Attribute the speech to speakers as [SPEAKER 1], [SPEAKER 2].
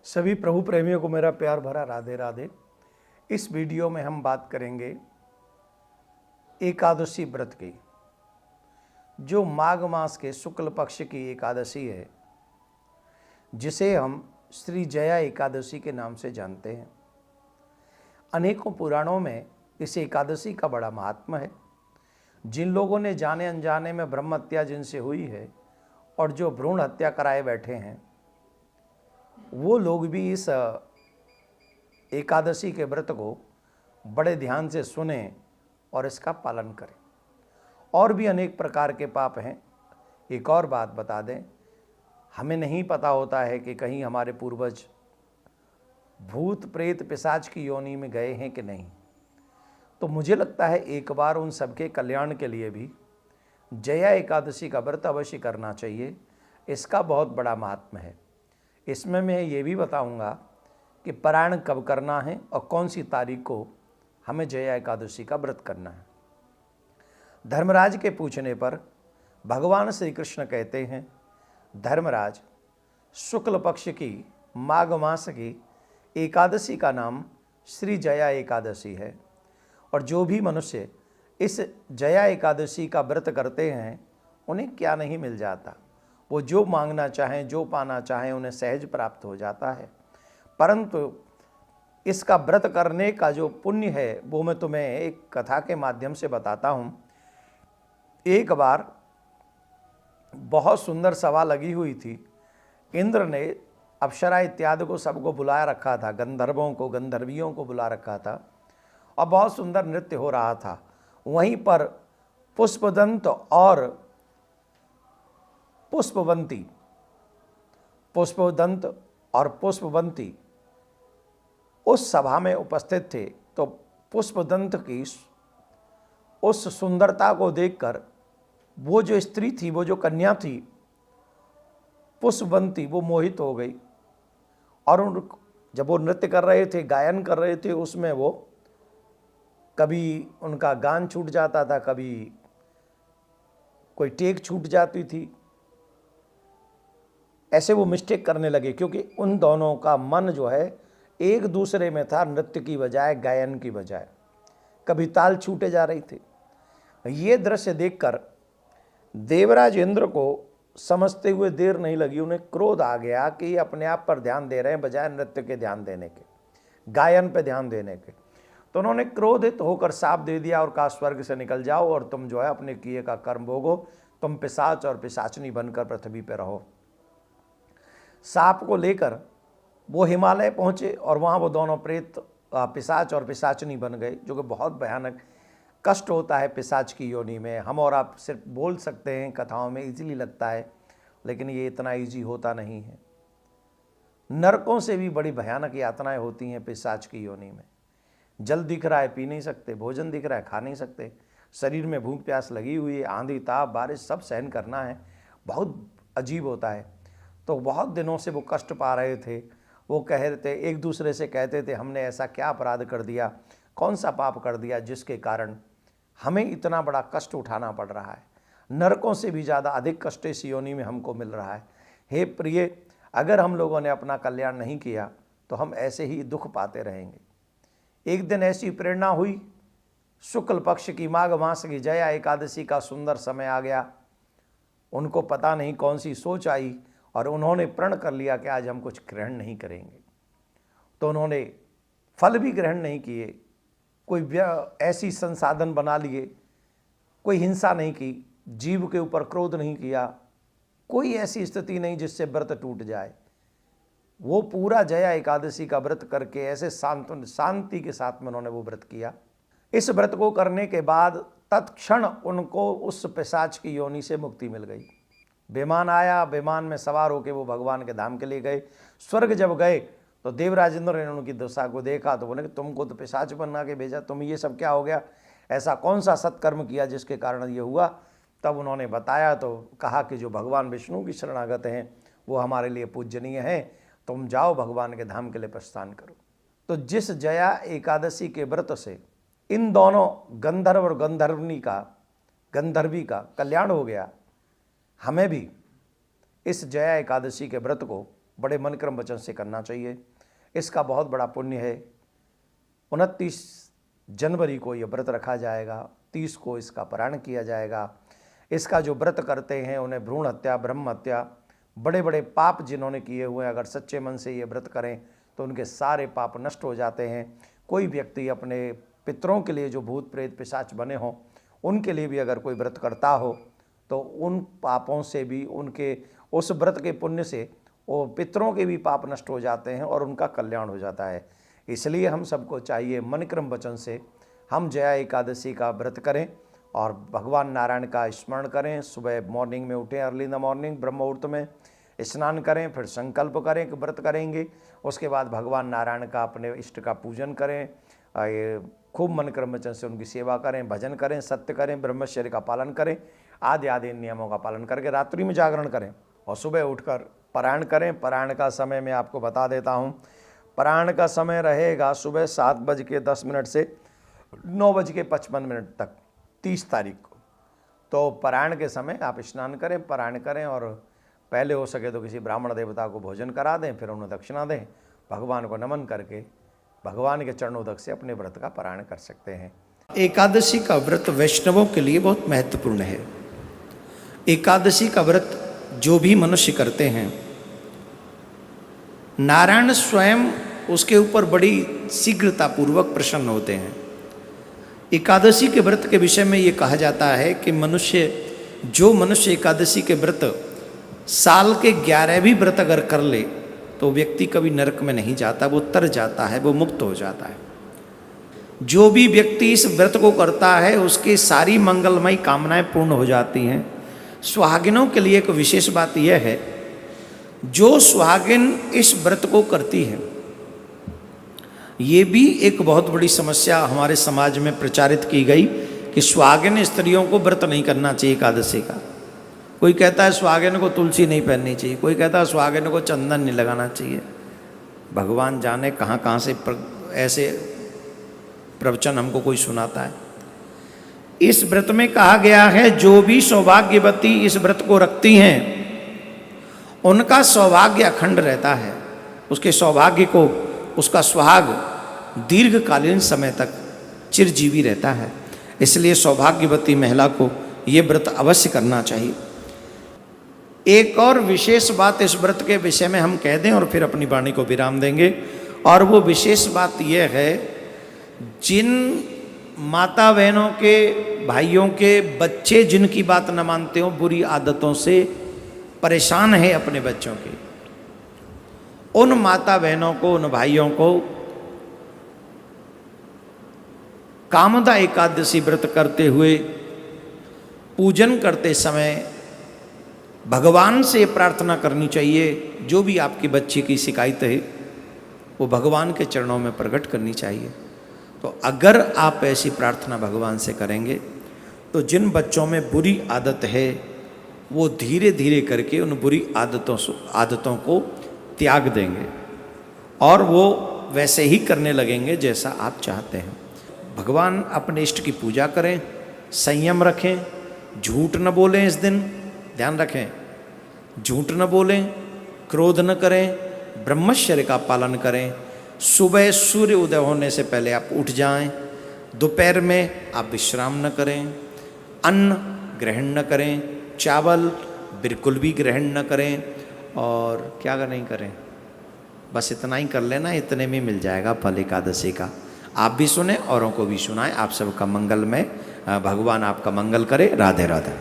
[SPEAKER 1] सभी प्रभु प्रेमियों को मेरा प्यार भरा राधे राधे। इस वीडियो में हम बात करेंगे एकादशी व्रत की, जो माघ मास के शुक्ल पक्ष की एकादशी है, जिसे हम श्री जया एकादशी के नाम से जानते हैं। अनेकों पुराणों में इस एकादशी का बड़ा महात्म्य है। जिन लोगों ने जाने अनजाने में ब्रह्म हत्या जिनसे हुई है और जो भ्रूण हत्या कराए बैठे हैं, वो लोग भी इस एकादशी के व्रत को बड़े ध्यान से सुने और इसका पालन करें। और भी अनेक प्रकार के पाप हैं। एक और बात बता दें, हमें नहीं पता होता है कि कहीं हमारे पूर्वज भूत प्रेत पिशाच की योनि में गए हैं कि नहीं। तो मुझे लगता है एक बार उन सबके कल्याण के लिए भी जया एकादशी का व्रत अवश्य करना चाहिए। इसका बहुत बड़ा महात्म्य है। इसमें मैं ये भी बताऊंगा कि पारायण कब करना है और कौन सी तारीख को हमें जया एकादशी का व्रत करना है। धर्मराज के पूछने पर भगवान श्री कृष्ण कहते हैं, धर्मराज, शुक्ल पक्ष की माघ मास की एकादशी का नाम श्री जया एकादशी है। और जो भी मनुष्य इस जया एकादशी का व्रत करते हैं, उन्हें क्या नहीं मिल जाता। वो जो मांगना चाहें, जो पाना चाहें, उन्हें सहज प्राप्त हो जाता है। परंतु इसका व्रत करने का जो पुण्य है, वो मैं तुम्हें एक कथा के माध्यम से बताता हूँ। एक बार बहुत सुंदर सभा लगी हुई थी। इंद्र ने अप्सरा इत्यादि को सबको बुलाया रखा था, गंधर्वों को, गंधर्वियों को बुला रखा था और बहुत सुंदर नृत्य हो रहा था। वहीं पर पुष्पदंत और पुष्पवंती उस सभा में उपस्थित थे। तो पुष्पदंत की उस सुंदरता को देखकर वो जो स्त्री थी, वो जो कन्या थी पुष्पवंती, वो मोहित हो गई। और जब वो नृत्य कर रहे थे, गायन कर रहे थे, उसमें वो कभी उनका गान छूट जाता था, कभी कोई टेक छूट जाती थी। ऐसे वो मिस्टेक करने लगे, क्योंकि उन दोनों का मन जो है एक दूसरे में था, नृत्य की बजाय, गायन की बजाय। कभी ताल छूटे जा रही थी। ये दृश्य देखकर देवराज इंद्र को समझते हुए देर नहीं लगी। उन्हें क्रोध आ गया कि ये अपने आप पर ध्यान दे रहे हैं बजाय नृत्य के ध्यान देने के, गायन पे ध्यान देने के। तो उन्होंने क्रोधित होकर शाप दे दिया और कहा, स्वर्ग से निकल जाओ और तुम जो है अपने किए का कर्म भोगो। तुम पिशाच और पिशाचनी बनकर पृथ्वी पर रहो। सांप को लेकर वो हिमालय पहुँचे और वहाँ वो दोनों प्रेत पिशाच और पिशाचनी बन गए, जो कि बहुत भयानक कष्ट होता है पिशाच की योनि में। हम और आप सिर्फ बोल सकते हैं, कथाओं में इजीली लगता है, लेकिन ये इतना इजी होता नहीं है। नरकों से भी बड़ी भयानक यातनाएं होती हैं पिशाच की योनि में। जल दिख रहा है, पी नहीं सकते, भोजन दिख रहा है, खा नहीं सकते, शरीर में भूख प्यास लगी हुई है, आंधी ताप बारिश सब सहन करना है। बहुत अजीब होता है। तो बहुत दिनों से वो कष्ट पा रहे थे। वो कह रहे थे, एक दूसरे से कहते थे, हमने ऐसा क्या अपराध कर दिया, कौन सा पाप कर दिया जिसके कारण हमें इतना बड़ा कष्ट उठाना पड़ रहा है। नरकों से भी ज़्यादा अधिक कष्ट इस योनि में हमको मिल रहा है। हे प्रिय, अगर हम लोगों ने अपना कल्याण नहीं किया तो हम ऐसे ही दुख पाते रहेंगे। एक दिन ऐसी प्रेरणा हुई, शुक्ल पक्ष की माघ मास की जया एकादशी का सुंदर समय आ गया। उनको पता नहीं कौन सी सोच आई और उन्होंने प्रण कर लिया कि आज हम कुछ ग्रहण नहीं करेंगे। तो उन्होंने फल भी ग्रहण नहीं किए, कोई ऐसी संसाधन बना लिए, कोई हिंसा नहीं की, जीव के ऊपर क्रोध नहीं किया, कोई ऐसी स्थिति नहीं जिससे व्रत टूट जाए। वो पूरा जया एकादशी का व्रत करके ऐसे शांति के साथ में उन्होंने वो व्रत किया। इस व्रत को करने के बाद तत्क्षण उनको उस पिशाच की योनि से मुक्ति मिल गई। विमान आया, विमान में सवार होकर वो भगवान के धाम के लिए गए। स्वर्ग जब गए तो देवराज इंद्र ने उनकी दशा को देखा तो बोले कि तुमको तो पिशाच बना के भेजा, तुम ये सब क्या हो गया, ऐसा कौन सा सत्कर्म किया जिसके कारण ये हुआ। तब उन्होंने बताया तो कहा कि जो भगवान विष्णु की शरणागत हैं वो हमारे लिए पूजनीय हैं, तुम जाओ भगवान के धाम के लिए प्रस्थान करो। तो जिस जया एकादशी के व्रत से इन दोनों गंधर्व और गंधर्वी का कल्याण हो गया, हमें भी इस जया एकादशी के व्रत को बड़े मन क्रम वचन से करना चाहिए। इसका बहुत बड़ा पुण्य है। 29 जनवरी को ये व्रत रखा जाएगा, 30 को इसका पारायण किया जाएगा। इसका जो व्रत करते हैं उन्हें भ्रूण हत्या, ब्रह्म हत्या, बड़े बड़े पाप जिन्होंने किए हुए हैं, अगर सच्चे मन से ये व्रत करें तो उनके सारे पाप नष्ट हो जाते हैं। कोई व्यक्ति अपने पितरों के लिए जो भूत प्रेत पिशाच बने हों, उनके लिए भी अगर कोई व्रत करता हो तो उन पापों से भी, उनके उस व्रत के पुण्य से वो पितरों के भी पाप नष्ट हो जाते हैं और उनका कल्याण हो जाता है। इसलिए हम सबको चाहिए मन क्रम वचन से हम जया एकादशी का व्रत करें और भगवान नारायण का स्मरण करें। सुबह मॉर्निंग में उठें, अर्ली इन द मॉर्निंग, ब्रह्म मुहूर्त में स्नान करें, फिर संकल्प करें कि व्रत करेंगे। उसके बाद भगवान नारायण का, अपने इष्ट का पूजन करें, ये खूब मन क्रम वचन से उनकी सेवा करें, भजन करें, सत्य करें, ब्रह्मचर्य का पालन करें, आदि आदि नियमों का पालन करके रात्रि में जागरण करें और सुबह उठकर पारायण करें। पारायण का समय मैं आपको बता देता हूँ। पारायण का समय रहेगा सुबह 7:10 से 9:55 तक 30 तारीख को। तो पारायण के समय आप स्नान करें, पारायण करें और पहले हो सके तो किसी ब्राह्मण देवता को भोजन करा दें, फिर उन्हें दक्षिणा दें। भगवान को नमन करके भगवान के चरणोदक से अपने व्रत का पारायण कर सकते हैं। एकादशी का व्रत वैष्णवों के लिए बहुत महत्वपूर्ण है। एकादशी का व्रत जो भी मनुष्य करते हैं, नारायण स्वयं उसके ऊपर बड़ी शीघ्रतापूर्वक प्रसन्न होते हैं। एकादशी के व्रत के विषय में ये कहा जाता है कि जो मनुष्य एकादशी के व्रत साल के 11 भी व्रत अगर कर ले तो व्यक्ति कभी नरक में नहीं जाता, वो तर जाता है, वो मुक्त हो जाता है। जो भी व्यक्ति इस व्रत को करता है उसकी सारी मंगलमयी कामनाएं पूर्ण हो जाती हैं। सुहागिनों के लिए एक विशेष बात यह है, जो सुहागिन इस व्रत को करती है, ये भी एक बहुत बड़ी समस्या हमारे समाज में प्रचारित की गई कि सुहागिन स्त्रियों को व्रत नहीं करना चाहिए एकादशी का। कोई कहता है सुहागिन को तुलसी नहीं पहननी चाहिए, कोई कहता है सुहागिन को चंदन नहीं लगाना चाहिए। भगवान जाने कहाँ कहाँ से ऐसे प्रवचन हमको कोई सुनाता है। इस व्रत में कहा गया है जो भी सौभाग्यवती इस व्रत को रखती हैं उनका सौभाग्य अखंड रहता है, उसके सौभाग्य को, उसका सुहाग दीर्घकालीन समय तक चिरजीवी रहता है। इसलिए सौभाग्यवती महिला को ये व्रत अवश्य करना चाहिए। एक और विशेष बात इस व्रत के विषय में हम कह दें और फिर अपनी वाणी को विराम देंगे, और वो विशेष बात यह है, जिन माता बहनों के, भाइयों के बच्चे जिनकी बात न मानते हो, बुरी आदतों से परेशान है अपने बच्चों के, उन माता बहनों को, उन भाइयों को कामदा एकादशी व्रत करते हुए, पूजन करते समय भगवान से प्रार्थना करनी चाहिए। जो भी आपकी बच्ची की शिकायत है वो भगवान के चरणों में प्रकट करनी चाहिए। तो अगर आप ऐसी प्रार्थना भगवान से करेंगे तो जिन बच्चों में बुरी आदत है वो धीरे धीरे करके उन बुरी आदतों को त्याग देंगे और वो वैसे ही करने लगेंगे जैसा आप चाहते हैं। भगवान अपने इष्ट की पूजा करें, संयम रखें, झूठ न बोलें। इस दिन ध्यान रखें, झूठ न बोलें, क्रोध न करें, ब्रह्मचर्य का पालन करें। सुबह सूर्य उदय होने से पहले आप उठ जाएं। दोपहर में आप विश्राम न करें, अन्न ग्रहण न करें, चावल बिल्कुल भी ग्रहण न करें, और क्या नहीं करें, बस इतना ही कर लेना, इतने में मिल जाएगा फल एकादशी का। आप भी सुने, औरों को भी सुनाएं। आप सबका मंगलमय, भगवान आपका मंगल करे। राधे राधे।